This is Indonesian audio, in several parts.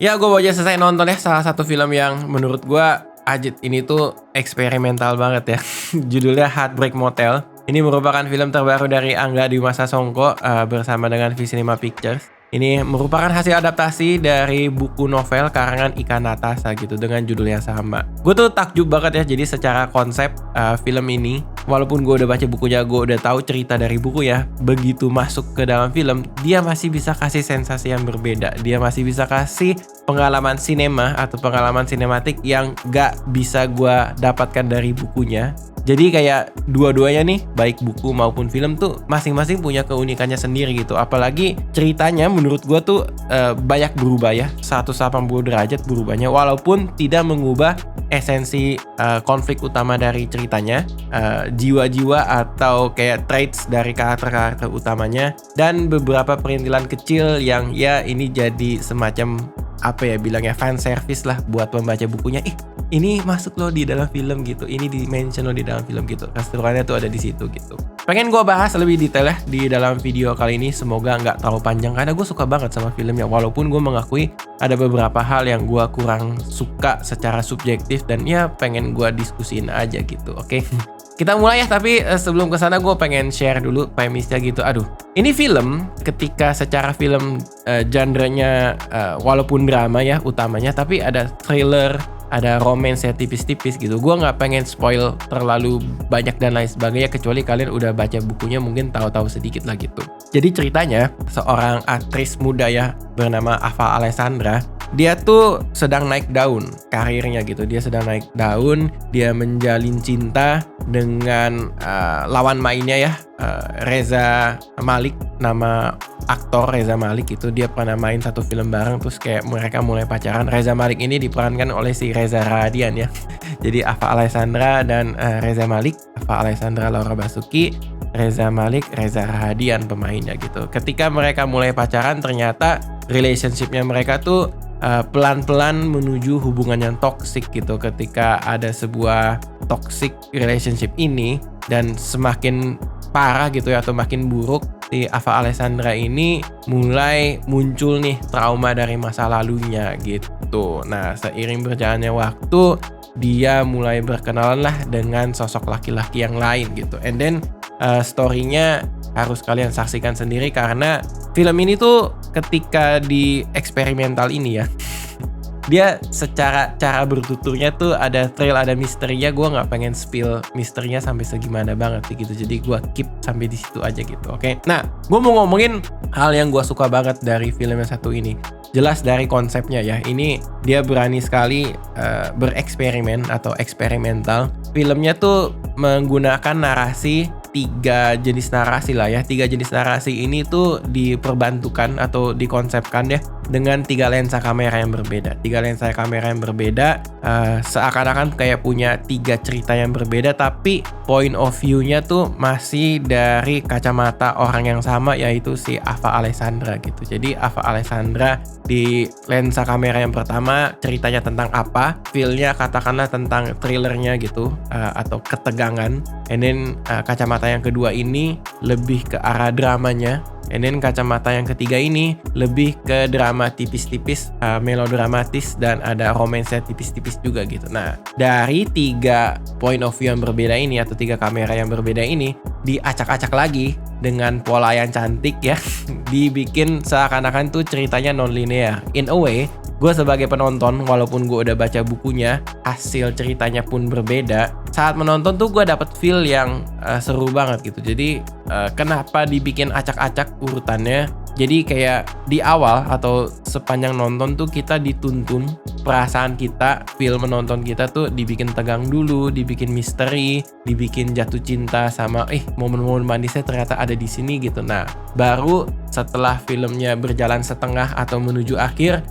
Ya, gue baru aja selesai nonton ya salah satu film yang menurut gue Ajit ini tuh eksperimental banget ya. Judulnya Heartbreak Motel. Ini merupakan film terbaru dari Angga Dwi Sasongko bersama dengan V-Cinema Pictures. Ini merupakan hasil adaptasi dari buku novel karangan Ika Natasa gitu dengan judul yang sama. Gue tuh takjub banget ya, jadi secara konsep film ini, walaupun gue udah baca bukunya, gue udah tahu cerita dari buku ya, begitu masuk ke dalam film, dia masih bisa kasih sensasi yang berbeda. Dia masih bisa kasih pengalaman sinema atau pengalaman sinematik yang gak bisa gue dapatkan dari bukunya. Jadi kayak dua-duanya nih, baik buku maupun film tuh masing-masing punya keunikannya sendiri gitu. Apalagi ceritanya menurut gue tuh banyak berubah ya, 180 derajat berubahnya. Walaupun tidak mengubah esensi konflik utama dari ceritanya, jiwa-jiwa atau kayak traits dari karakter-karakter utamanya. Dan beberapa perintilan kecil yang ya ini jadi semacam apa ya bilangnya fan service lah buat pembaca bukunya. Ini masuk loh di dalam film gitu, ini di mention loh di dalam film gitu, restorannya tuh ada di situ gitu. Pengen gue bahas lebih detail ya di dalam video kali ini, semoga nggak terlalu panjang karena gue suka banget sama filmnya. Walaupun gue mengakui ada beberapa hal yang gue kurang suka secara subjektif dan ya pengen gue diskusin aja gitu, oke? Kita mulai ya, tapi sebelum kesana gue pengen share dulu premisnya gitu. Aduh, ini film ketika secara film genre-nya walaupun drama ya utamanya, tapi ada thriller, ada romance ya tipis-tipis gitu. Gue nggak pengen spoil terlalu banyak dan lain sebagainya, kecuali kalian udah baca bukunya mungkin tahu-tahu sedikit lah gitu. Jadi ceritanya seorang aktris muda ya bernama Ava Alessandra. Dia tuh sedang naik daun karirnya gitu. Dia sedang naik daun, dia menjalin cinta dengan lawan mainnya ya, Reza Malik. Nama aktor Reza Malik itu, dia pernah main satu film bareng, terus kayak mereka mulai pacaran. Reza Malik ini diperankan oleh si Reza Radian ya. Jadi Ava Alessandra dan Reza Malik. Ava Alessandra Laura Basuki, Reza Malik, Reza Rahadian pemainnya gitu. Ketika mereka mulai pacaran, ternyata relationshipnya mereka tuh pelan-pelan menuju hubungan yang toksik gitu. Ketika ada sebuah toxic relationship ini dan semakin parah gitu ya, atau makin buruk, si Ava Alessandra ini mulai muncul nih trauma dari masa lalunya gitu. Nah, seiring berjalannya waktu, dia mulai berkenalan lah dengan sosok laki-laki yang lain gitu. And then story-nya harus kalian saksikan sendiri karena film ini tuh ketika di eksperimental ini ya, dia secara cara bertuturnya tuh ada thrill, ada misterinya. Gue nggak pengen spill misterinya sampai segimana banget sih gitu. Jadi gue keep sampai di situ aja gitu. Oke. Nah, gue mau ngomongin hal yang gue suka banget dari film yang satu ini. Jelas dari konsepnya ya. Ini dia berani sekali bereksperimen atau eksperimental. Filmnya tuh menggunakan narasi, 3 jenis narasi lah ya. 3 jenis narasi ini tuh diperbantukan atau dikonsepkan ya dengan 3 lensa kamera yang berbeda. 3 lensa kamera yang berbeda seakan-akan kayak punya 3 cerita yang berbeda, tapi point of view-nya tuh masih dari kacamata orang yang sama, yaitu si Ava Alessandra gitu. Jadi Ava Alessandra di lensa kamera yang pertama ceritanya tentang apa, feel-nya katakanlah tentang thrillernya gitu atau ketegangan. And then kacamata yang kedua ini lebih ke arah dramanya. And then kacamata yang ketiga ini lebih ke drama tipis-tipis, melodramatis, dan ada romance tipis-tipis juga gitu. Nah, dari 3 point of view yang berbeda ini atau 3 kamera yang berbeda ini diacak-acak lagi dengan pola yang cantik ya. Dibikin seakan-akan tuh ceritanya non-linear. In a way, gue sebagai penonton, walaupun gue udah baca bukunya, hasil ceritanya pun berbeda. Saat menonton tuh gue dapet feel yang seru banget gitu. Jadi kenapa dibikin acak-acak urutannya? Jadi kayak di awal atau sepanjang nonton tuh kita dituntun perasaan kita, feel menonton kita tuh dibikin tegang dulu, dibikin misteri, dibikin jatuh cinta sama momen-momen manisnya ternyata ada di sini gitu. Nah, baru setelah filmnya berjalan setengah atau menuju akhir,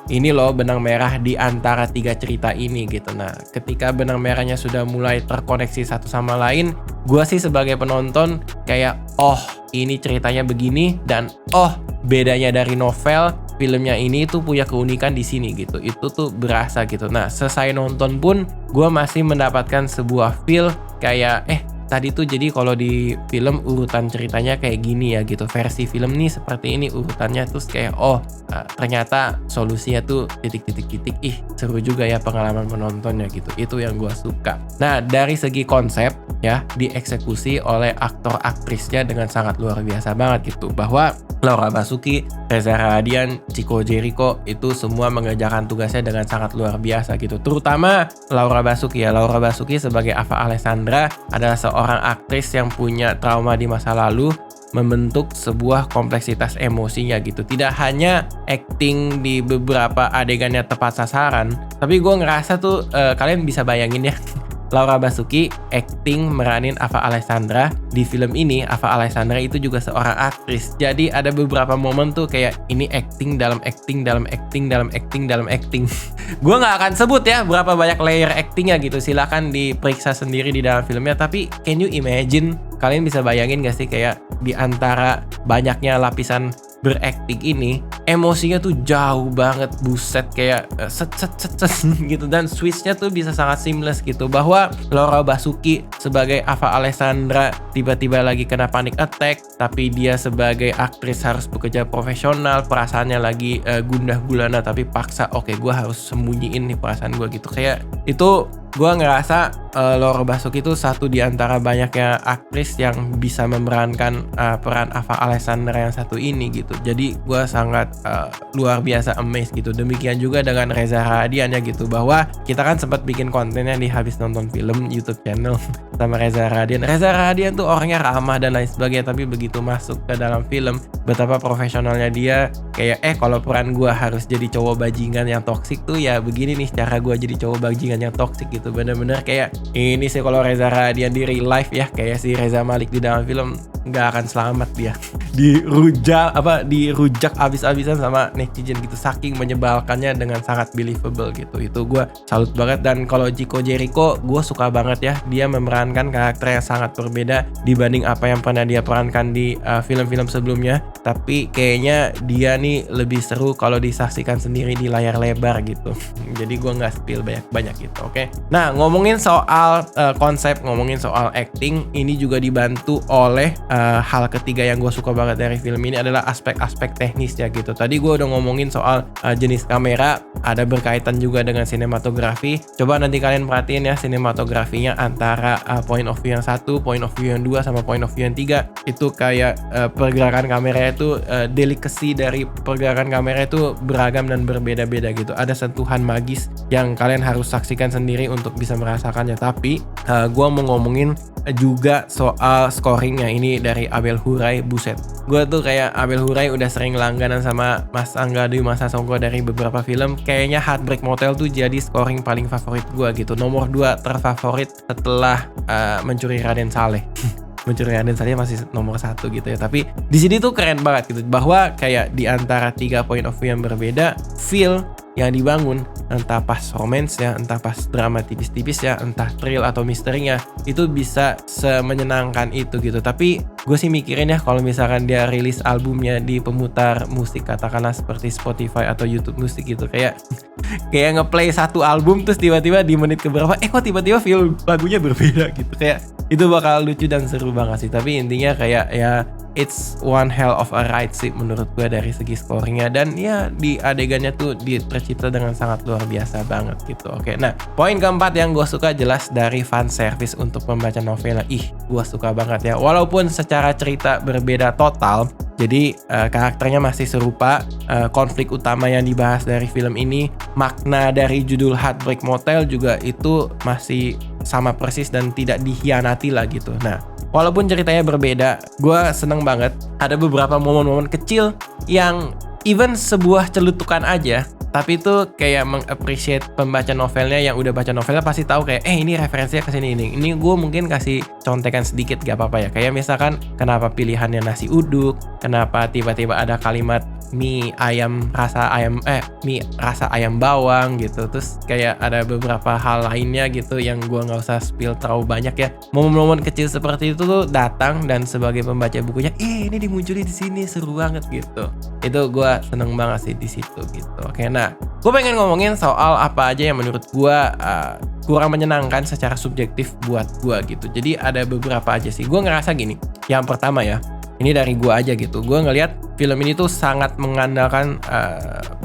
ini loh benang merah di antara 3 cerita ini gitu. Nah, ketika benang merahnya sudah mulai terkoneksi satu sama lain, gue sih sebagai penonton kayak ini ceritanya begini, dan bedanya dari novel, filmnya ini tuh punya keunikan di sini gitu. Itu tuh berasa gitu. Nah, selesai nonton pun gue masih mendapatkan sebuah feel kayak tadi tuh jadi kalau di film urutan ceritanya kayak gini ya gitu, versi film nih seperti ini urutannya, terus kayak ternyata solusinya tuh titik-titik-titik, seru juga ya pengalaman menontonnya gitu. Itu yang gue suka. Nah, dari segi konsep ya, dieksekusi oleh aktor aktrisnya dengan sangat luar biasa banget gitu, bahwa Laura Basuki, Reza Radian, Chico Jericho itu semua mengerjakan tugasnya dengan sangat luar biasa gitu. Terutama Laura Basuki ya. Laura Basuki sebagai Ava Alessandra adalah seorang aktris yang punya trauma di masa lalu, membentuk sebuah kompleksitas emosinya gitu. Tidak hanya acting di beberapa adegannya tepat sasaran, tapi gue ngerasa tuh kalian bisa bayangin ya, Laura Basuki acting meranin Ava Alessandra di film ini. Ava Alessandra itu juga seorang aktris. Jadi ada beberapa momen tuh kayak ini acting dalam acting dalam acting dalam acting dalam acting. Gue nggak akan sebut ya berapa banyak layer actingnya gitu. Silahkan diperiksa sendiri di dalam filmnya. Tapi can you imagine? Kalian bisa bayangin gak sih kayak di antara banyaknya lapisan berakting ini, emosinya tuh jauh banget, buset, kayak set gitu, dan switchnya tuh bisa sangat seamless gitu, bahwa Laura Basuki sebagai Ava Alessandra tiba-tiba lagi kena panic attack, tapi dia sebagai aktris harus bekerja profesional, perasaannya lagi gundah gulana tapi paksa, oke, gue harus sembunyiin nih perasaan gue gitu. Kayak itu gue ngerasa Laura Basuki itu satu di antara banyaknya aktris yang bisa memerankan peran Ava Alessandra yang satu ini gitu. Jadi gue sangat luar biasa amazed gitu. Demikian juga dengan Reza Radian ya gitu, bahwa kita kan sempat bikin kontennya di Habis Nonton Film YouTube channel sama Reza Radian. Reza Radian tuh orangnya ramah dan lain sebagainya, tapi begitu masuk ke dalam film, betapa profesionalnya dia. Kayak kalau peran gue harus jadi cowok bajingan yang toksik tuh ya begini nih cara gue jadi cowok bajingan yang toksik gitu. Bener-bener kayak ini sih kalau Reza Radian di real life ya, kayak si Reza Malik di dalam film nggak akan selamat dia. Dirujak abis-abisan sama netizen gitu, saking menyebalkannya dengan sangat believable gitu. Itu gue salut banget. Dan kalau Chico Jericho, gue suka banget ya, dia memerankan karakter yang sangat berbeda dibanding apa yang pernah dia perankan di film-film sebelumnya. Tapi kayaknya dia nih lebih seru kalau disaksikan sendiri di layar lebar gitu. Jadi gue nggak spill banyak-banyak gitu, oke? Nah, ngomongin soal konsep, ngomongin soal acting, ini juga dibantu oleh hal ketiga yang gue suka banget dari film ini adalah aspek-aspek teknis ya gitu. Tadi gue udah ngomongin soal jenis kamera, ada berkaitan juga dengan sinematografi. Coba nanti kalian perhatiin ya sinematografinya antara point of view yang satu, point of view yang dua, sama point of view yang tiga. Itu kayak pergerakan kamera itu, delicacy dari pergerakan kamera itu beragam dan berbeda-beda gitu. Ada sentuhan magis yang kalian harus saksikan sendiri untuk bisa merasakannya. Tapi gue mau ngomongin juga soal scoringnya ini dari Abel Huray. Buset, gue tuh kayak Abel Huray udah sering langganan sama Mas Angga Dwi Masa Songko dari beberapa film. Kayaknya Heartbreak Motel tuh jadi scoring paling favorit gue gitu, nomor 2 terfavorit setelah Mencuri Raden Saleh. Mencuri Raden Saleh masih nomor 1 gitu ya. Tapi di sini tuh keren banget gitu, bahwa kayak di antara 3 point of view yang berbeda, feel yang dibangun, entah pas romance ya, entah pas drama tipis-tipis ya, entah thrill atau misterinya, itu bisa semenyenangkan itu gitu. Tapi gue sih mikirin ya, kalau misalkan dia rilis albumnya di pemutar musik, katakanlah seperti Spotify atau YouTube musik gitu, kayak ngeplay satu album terus tiba-tiba di menit keberapa kok tiba-tiba feel lagunya berbeda gitu. Kayak itu bakal lucu dan seru banget sih. Tapi intinya kayak ya it's one hell of a ride sih menurut gue dari segi scoringnya. Dan ya di adegannya tuh tercipta dengan sangat luar biasa banget gitu. Oke, nah poin keempat yang gue suka jelas dari fan service untuk pembaca novelnya. Gue suka banget ya, walaupun secara cerita berbeda total. Jadi karakternya masih serupa, konflik utama yang dibahas dari film ini, makna dari judul Heartbreak Motel juga itu masih sama persis dan tidak dikhianati lah gitu. Nah, walaupun ceritanya berbeda, gue seneng banget ada beberapa momen-momen kecil yang even sebuah celutukan aja, tapi itu kayak meng-appreciate pembaca novelnya. Yang udah baca novelnya pasti tahu kayak ini referensinya ke sini ini. Ini gue mungkin kasih contekan sedikit gak apa-apa ya. Kayak misalkan kenapa pilihannya nasi uduk, kenapa tiba-tiba ada kalimat mie rasa ayam bawang gitu. Terus kayak ada beberapa hal lainnya gitu yang gue nggak usah spill terlalu banyak ya. Momen-momen kecil seperti itu tuh datang, dan sebagai pembaca bukunya ini dimunculin di sini, seru banget gitu. Itu gue seneng banget sih di situ gitu. Oke, nah gue pengen ngomongin soal apa aja yang menurut gue kurang menyenangkan secara subjektif buat gue gitu. Jadi ada beberapa aja sih. Gue ngerasa gini, yang pertama ya, ini dari gue aja gitu. Gue ngelihat film ini tuh sangat mengandalkan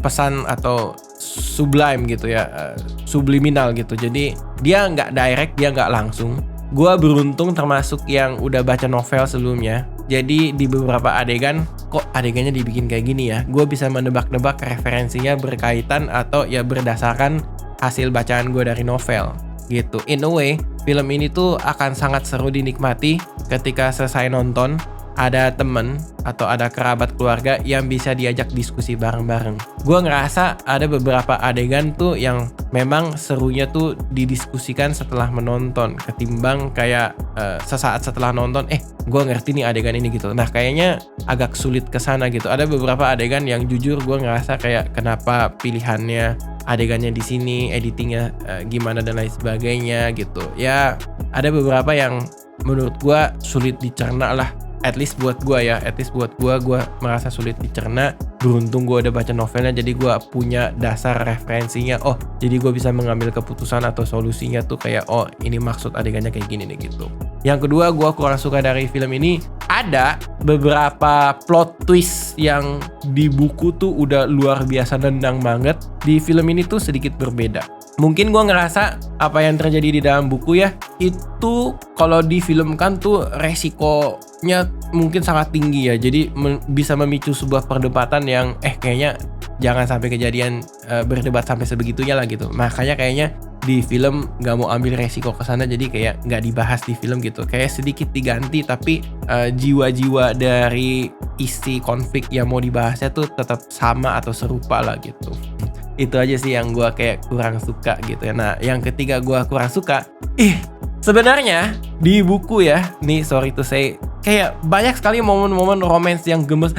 pesan atau sublime gitu ya, subliminal gitu. Jadi dia nggak direct, dia nggak langsung. Gue beruntung termasuk yang udah baca novel sebelumnya. Jadi di beberapa adegan, kok adegannya dibikin kayak gini ya? Gue bisa menebak-nebak referensinya berkaitan atau ya berdasarkan hasil bacaan gue dari novel gitu. In a way, film ini tuh akan sangat seru dinikmati ketika selesai nonton. Ada temen atau ada kerabat keluarga yang bisa diajak diskusi bareng-bareng. Gue ngerasa ada beberapa adegan tuh yang memang serunya tuh didiskusikan setelah menonton ketimbang kayak sesaat setelah nonton gue ngerti nih adegan ini gitu. Nah kayaknya agak sulit kesana gitu. Ada beberapa adegan yang jujur gue ngerasa kayak kenapa pilihannya adegannya di sini, editingnya gimana dan lain sebagainya gitu. Ya ada beberapa yang menurut gue sulit dicerna lah. At least buat gue merasa sulit dicerna. Beruntung gue udah baca novelnya, jadi gue punya dasar referensinya. Oh, jadi gue bisa mengambil keputusan atau solusinya tuh kayak, oh ini maksud adegannya kayak gini nih gitu. Yang kedua, gue kurang suka dari film ini, ada beberapa plot twist yang di buku tuh udah luar biasa nendang banget. Di film ini tuh sedikit berbeda. Mungkin gue ngerasa apa yang terjadi di dalam buku ya, itu kalau difilmkan tuh resikonya mungkin sangat tinggi ya. Jadi bisa memicu sebuah perdebatan yang kayaknya jangan sampai kejadian berdebat sampai sebegitunya lah gitu. Makanya kayaknya di film gak mau ambil resiko kesana, jadi kayak gak dibahas di film gitu. Kayak sedikit diganti tapi jiwa-jiwa dari isi konflik yang mau dibahasnya tuh tetap sama atau serupa lah gitu. Itu aja sih yang gue kayak kurang suka gitu ya. Nah yang ketiga gue kurang suka, sebenarnya di buku ya, nih sorry to say, kayak banyak sekali momen-momen romance yang gemes.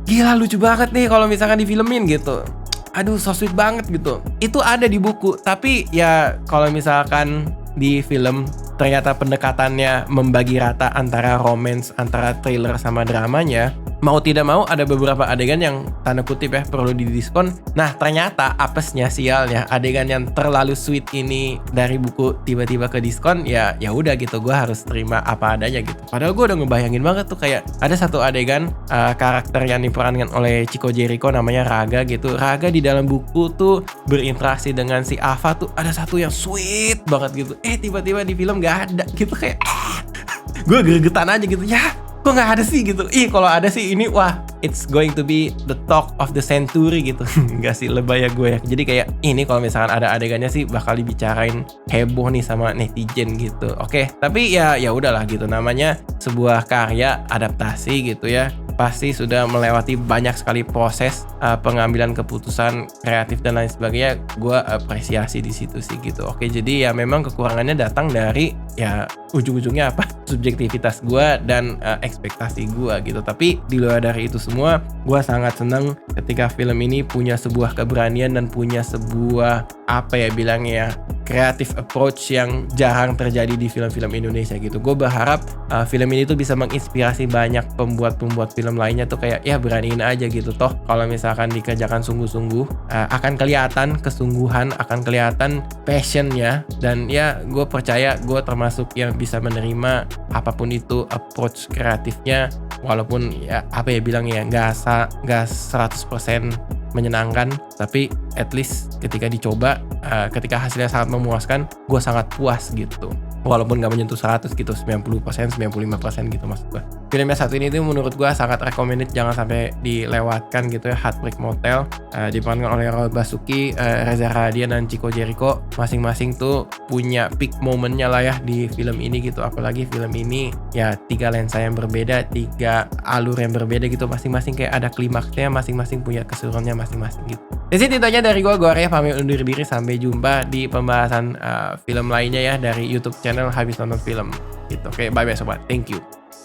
Gila lucu banget nih kalau misalkan difilmin gitu. Aduh so sweet banget gitu. Itu ada di buku, tapi ya kalau misalkan di film ternyata pendekatannya membagi rata antara romance, antara thriller sama dramanya. Mau tidak mau ada beberapa adegan yang tanda kutip ya perlu didiskon. Nah ternyata apesnya, sialnya, adegan yang terlalu sweet ini dari buku tiba-tiba ke diskon, ya udah gitu, gue harus terima apa adanya gitu. Padahal gue udah ngebayangin banget tuh kayak ada satu adegan karakter yang diperankan oleh Chico Jericho namanya Raga gitu. Raga di dalam buku tuh berinteraksi dengan si Ava tuh ada satu yang sweet banget gitu. Tiba-tiba di film gak ada gitu, kayak gue gregetan aja gitu ya. Kok gak ada sih gitu. Kalau ada sih ini wah, it's going to be the talk of the century gitu. Enggak sih, lebay ya gue ya. Jadi kayak ini kalau misalkan ada adegannya sih bakal dibicarain heboh nih sama netizen gitu. Oke, tapi ya udahlah gitu, namanya sebuah karya adaptasi gitu ya. Pasti sudah melewati banyak sekali proses pengambilan keputusan kreatif dan lain sebagainya. Gue apresiasi di situ sih gitu. Oke, jadi ya memang kekurangannya datang dari ya ujung-ujungnya apa? Subjektivitas gue dan ekspektasi gue gitu. Tapi di luar dari itu semua, gue sangat senang ketika film ini punya sebuah keberanian dan punya sebuah creative approach yang jarang terjadi di film-film Indonesia gitu. Gue berharap film ini tuh bisa menginspirasi banyak pembuat film lainnya tuh kayak ya beraniin aja gitu. Toh kalau misalkan dikerjakan sungguh-sungguh akan kelihatan kesungguhan, akan kelihatan passionnya. Dan ya gue percaya gue termasuk yang bisa menerima apapun itu approach kreatifnya, walaupun ya nggak 100% menyenangkan, tapi at least ketika dicoba, ketika hasilnya sangat memuaskan, gue sangat puas gitu. Walaupun gak menyentuh 100 gitu, 90%, 95% gitu maksud gue. Film yang satu ini tuh menurut gue sangat recommended, jangan sampai dilewatkan gitu ya. Heartbreak Motel, diperankan oleh Raul Basuki, Reza Radian dan Chico Jericho. Masing-masing tuh punya peak momennya lah ya di film ini gitu. Apalagi film ini ya 3 lensa yang berbeda, 3 alur yang berbeda gitu. Masing-masing kayak ada klimaksnya, masing-masing punya keseruannya masing-masing gitu. Jadi intinya dari gue Arya pamit undur diri, sampai jumpa di pembahasan film lainnya ya dari YouTube channel Habis Nonton Film gitu. Oke, bye-bye sobat, thank you.